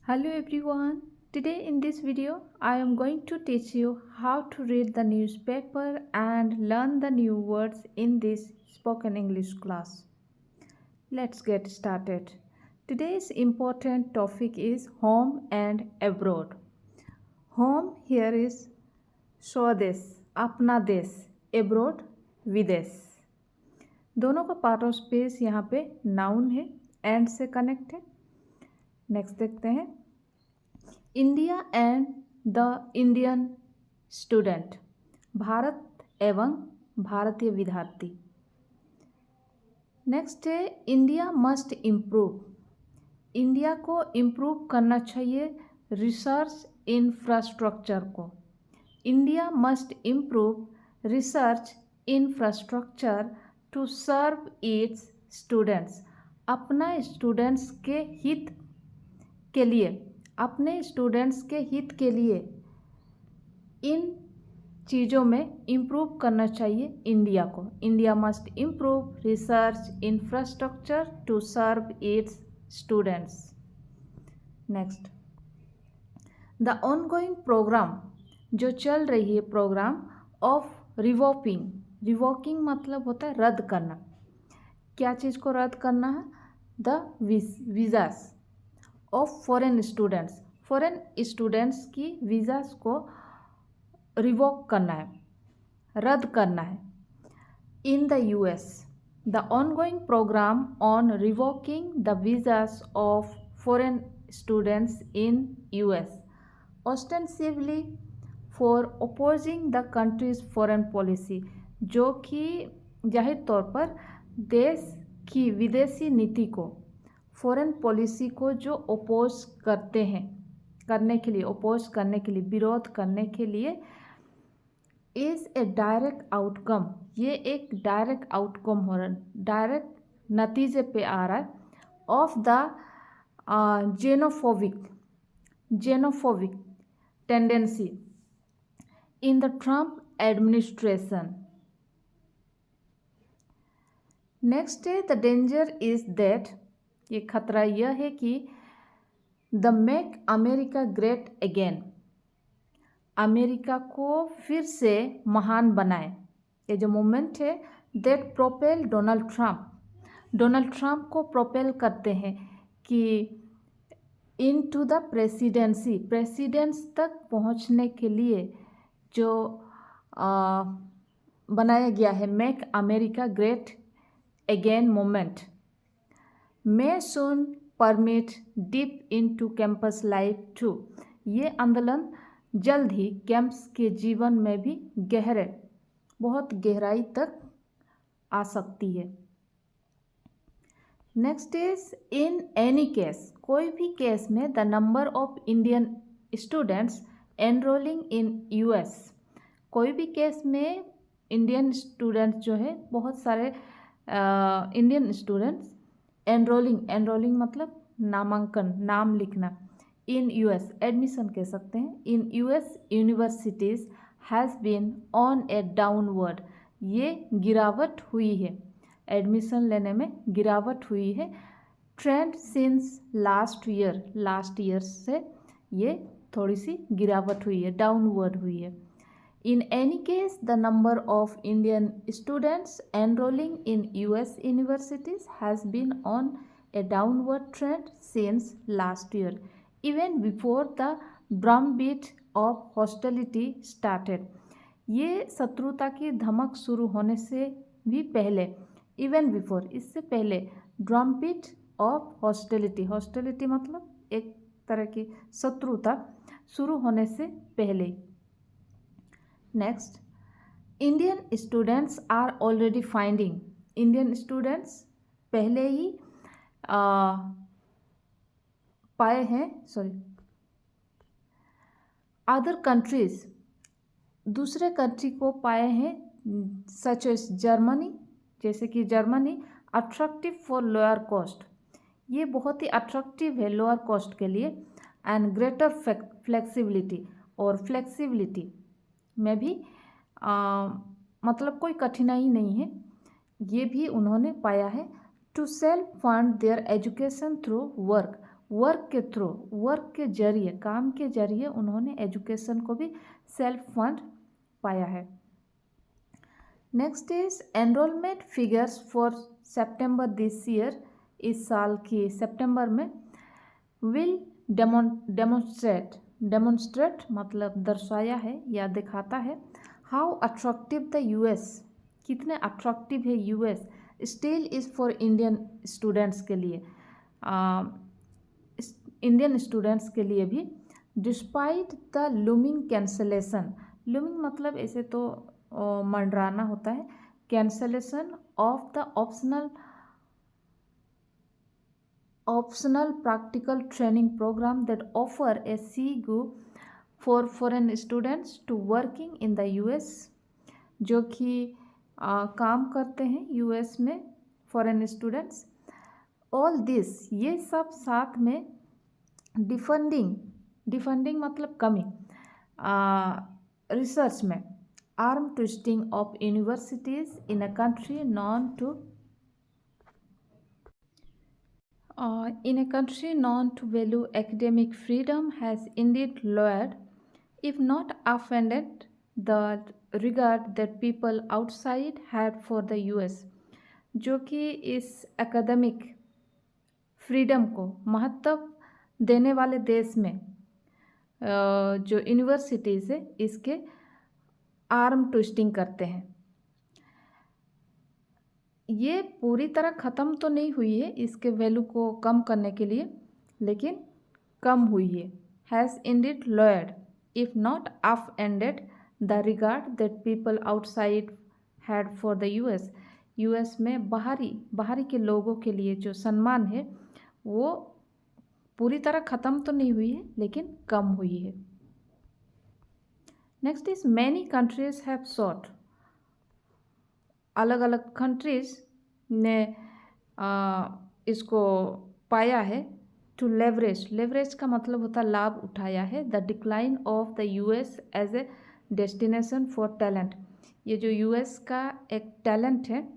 Hello everyone. Today in this video I am going to teach you how to read the newspaper and learn the new words in this spoken English class. Let's get started. Today's important topic is home and abroad. Home here is स्वदेश, अपना देश, abroad विदेश. दोनों का part of space यहाँ पे noun है, and से कनेक्ट है. नेक्स्ट देखते हैं. India and the Indian student, Bharat एवं भारतीय विद्यार्थी. नेक्स्ट है इंडिया मस्ट इम्प्रूव, इंडिया को इम्प्रूव करना चाहिए रिसर्च इंफ्रास्ट्रक्चर को. India must improve research infrastructure to serve its students, अपना स्टूडेंट्स के हित के लिए, अपने स्टूडेंट्स के हित के लिए इन चीज़ों में इम्प्रूव करना चाहिए इंडिया को. India must improve research infrastructure to serve its students. Next, the ongoing programme, जो चल रही है प्रोग्राम ऑफ रिवोकिंग. रिवोकिंग मतलब होता है रद्द करना. क्या चीज़ को रद्द करना है? The visas of foreign students, foreign students की वीज़ास को रिवोक करना है, रद्द करना है. In the US, the ongoing program on revoking the visas of foreign students in US ostensibly for opposing the country's foreign policy, जो कि जाहिर तौर पर देश की विदेशी नीति को, फॉरेन पॉलिसी को जो अपोज करते हैं, करने के लिए, अपोज करने के लिए, विरोध करने के लिए, इज़ ए डायरेक्ट आउटकम, ये एक डायरेक्ट आउटकम हो रहा है, डायरेक्ट नतीजे पे आ रहा है of the xenophobic tendency in the Trump administration. Next है द डेंजर इज दैट, ये खतरा यह है कि the make America great again, America को फिर से महान बनाए. ये जो मूवमेंट है that propel Donald Trump, Donald Trump को प्रोपेल करते हैं कि into the presidency, presidents तक पहुंचने के लिए जो बनाया गया है make America great again movement, may soon permit deep into campus life too. ये आंदोलन जल्द ही कैंपस के जीवन में भी गहरे, बहुत गहराई तक आ सकती है. Next is in any case, कोई भी केस में the number of Indian students enrolling in US, कोई भी केस में इंडियन स्टूडेंट्स जो है, बहुत सारे इंडियन स्टूडेंट्स एनरोलिंग मतलब नामांकन, नाम लिखना, इन यूएस एडमिशन कह सकते हैं, in US universities has been on a downward, ये गिरावट हुई है, एडमिशन लेने में गिरावट हुई है. ट्रेंड सिंस लास्ट ईयर से ये थोड़ी सी गिरावट हुई है, डाउनवर्ड हुई है. In any case, the number of Indian students enrolling in US universities has been on a downward trend since last year, even before the drumbeat of hostility started. ये शत्रुता की धमक शुरू होने से भी पहले, even before, इससे पहले, drumbeat of hostility, hostility मतलब एक तरह की शत्रुता शुरू होने से पहले. Next, Indian students are already finding, Indian students पहले ही पाए हैं, अदर कंट्रीज, दूसरे कंट्री को पाए हैं, सच एज जर्मनी, जैसे कि Germany, attractive for lower cost, ये बहुत ही अट्रैक्टिव है लोअर कॉस्ट के लिए, एंड ग्रेटर फ्लेक्सिबिलिटी, और फ्लेक्सिबिलिटी में भी मतलब कोई कठिनाई नहीं है, ये भी उन्होंने पाया है. To self fund their education through work, work के थ्रू, वर्क के जरिए, काम के जरिए उन्होंने एजुकेशन को भी सेल्फ फंड पाया है। Next is enrolment figures for September this year, इस साल की सितंबर में, विल डेमोन्स्ट्रेट मतलब दर्शाया है या दिखाता है, हाउ अट्रैक्टिव द यूएस, कितने अट्रैक्टिव है US still is for Indian students के लिए, इंडियन स्टूडेंट्स के लिए भी, despite the looming cancellation, looming मतलब ऐसे तो मंडराना होता है, cancellation of the optional practical training program that offer a CEGU for foreign students to working in the US, जो कि काम करते हैं यूएस में फॉरेन स्टूडेंट्स। ऑल दिस, ये सब साथ में डिफंडिंग मतलब कमी, रिसर्च में, arm twisting of universities in a country known to value academic freedom has indeed lowered, if not offended, the regard that people outside had for the US, जो कि इस एकेडमिक फ्रीडम को महत्व देने वाले देश में जो यूनिवर्सिटीज़ है इसके आर्म ट्विस्टिंग करते हैं। ये पूरी तरह ख़त्म तो नहीं हुई है इसके वैल्यू को कम करने के लिए, लेकिन कम हुई है। Has indeed lowered if not upended the regard that people outside had for the US में बाहरी के लोगों के लिए जो सम्मान है वो पूरी तरह ख़त्म तो नहीं हुई है लेकिन कम हुई है। Next is many countries have short, अलग अलग कंट्रीज ने इसको पाया है, टू लेवरेज का मतलब होता है लाभ उठाया है, the decline of the US as a destination for talent, ये जो यूएस का एक टैलेंट है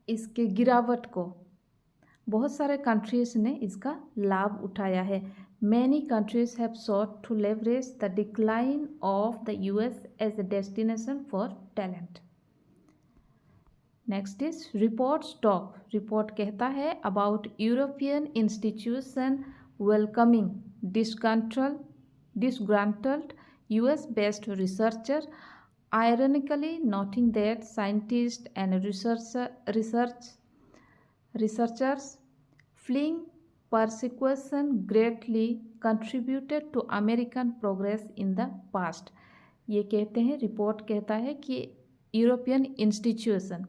इसके गिरावट को बहुत सारे कंट्रीज ने इसका लाभ उठाया है। Many countries have sought to leverage the decline of the US as a destination for talent. Next is reports talk, report कहता है about European institution welcoming disgruntled US based researcher, ironically noting that scientists and researchers fleeing persecution greatly contributed to American progress in the past। ये कहते हैं, report कहता है कि European institution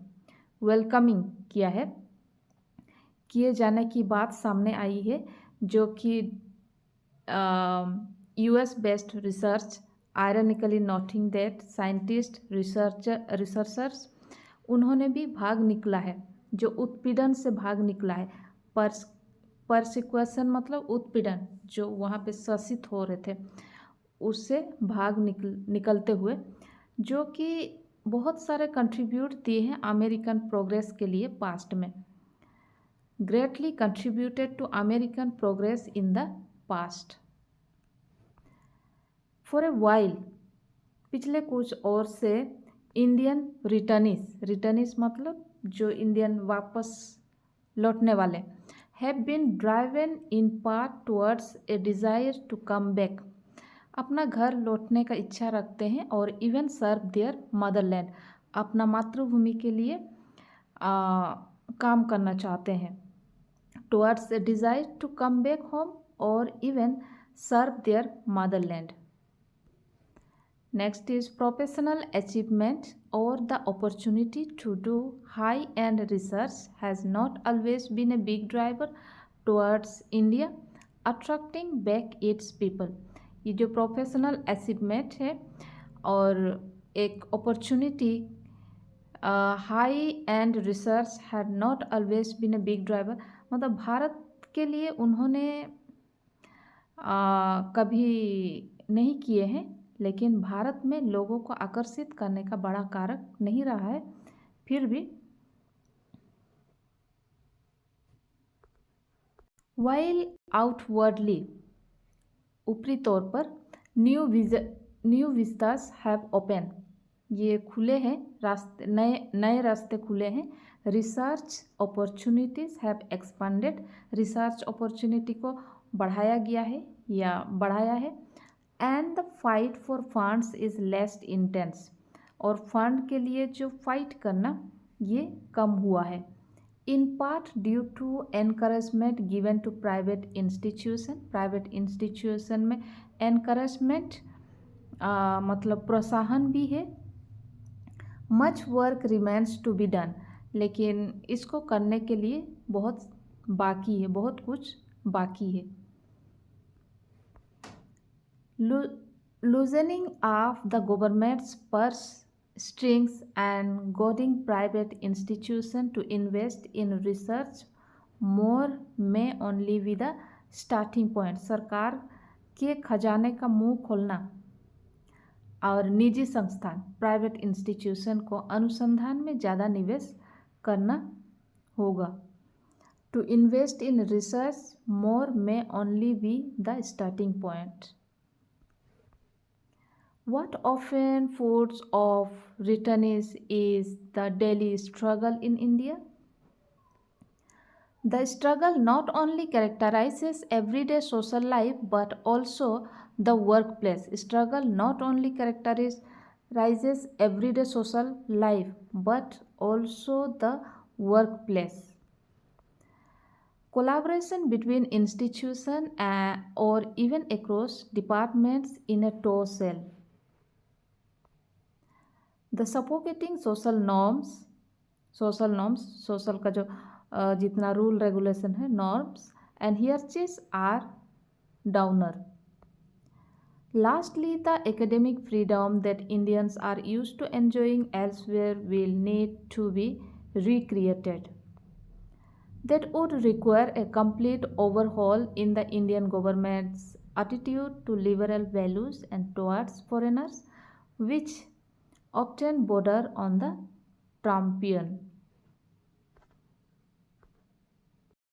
welcoming किया है, किए जाने की बात सामने आई है, जो कि US based research, ironically noting that scientist researchers उन्होंने भी भाग निकला है, जो उत्पीड़न से भाग निकला है। परसिक्वेशन मतलब उत्पीड़न, जो वहाँ पे शासित हो रहे थे उससे भाग निकलते हुए, जो कि बहुत सारे कंट्रीब्यूट दिए हैं अमेरिकन प्रोग्रेस के लिए पास्ट में, greatly contributed to American progress in the past. For a while, पिछले कुछ और से इंडियन रिटर्निस मतलब जो इंडियन वापस लौटने वाले, have been driven in part towards a desire to come back, अपना घर लौटने का इच्छा रखते हैं, और इवन सर्व देयर मदरलैंड, अपना मातृभूमि के लिए काम करना चाहते हैं, towards a desire to come back home और even serve their motherland. Next is professional achievement और the opportunity to do high end research has not always been a big driver towards India attracting back its people. ये जो professional achievement है और एक opportunity, high end research had not always been a big driver, मतलब भारत के लिए उन्होंने कभी नहीं किए हैं, लेकिन भारत में लोगों को आकर्षित करने का बड़ा कारक नहीं रहा है। फिर भी while outwardly ऊपरी तौर पर न्यू विस्तास हैव ओपन, ये खुले हैं रास्ते, नए नए रास्ते खुले हैं। Research opportunities have expanded, research opportunity को बढ़ाया गया है या बढ़ाया है। And the fight for funds is less intense, और फंड के लिए जो फाइट करना ये कम हुआ है। In part due to encouragement given to private institution, private institution में एनकरेजमेंट मतलब प्रोत्साहन भी है। Much work remains to be done, लेकिन इसको करने के लिए बहुत बाकी है, बहुत कुछ बाकी है। Loosening of the governments purse strings and goading private institutions to invest in research more may only be the starting point, सरकार के खजाने का मुंह खोलना और निजी संस्थान प्राइवेट इंस्टीट्यूशन को अनुसंधान में ज़्यादा निवेश करना होगा। To invest in research more may only be the starting point. What often puts off returnees is the daily struggle in India. The struggle not only characterizes everyday social life but also the workplace. Struggle not only characterizes everyday social life but also the workplace. Collaboration between institutions or even across departments in a tow cell. The suffocating social norms, social का जो जितना rule regulation है, norms and hierarchies are downer. Lastly the academic freedom that Indians are used to enjoying elsewhere will need to be recreated. That would require a complete overhaul in the Indian government's attitude to liberal values and towards foreigners, which often border on the Trumpian.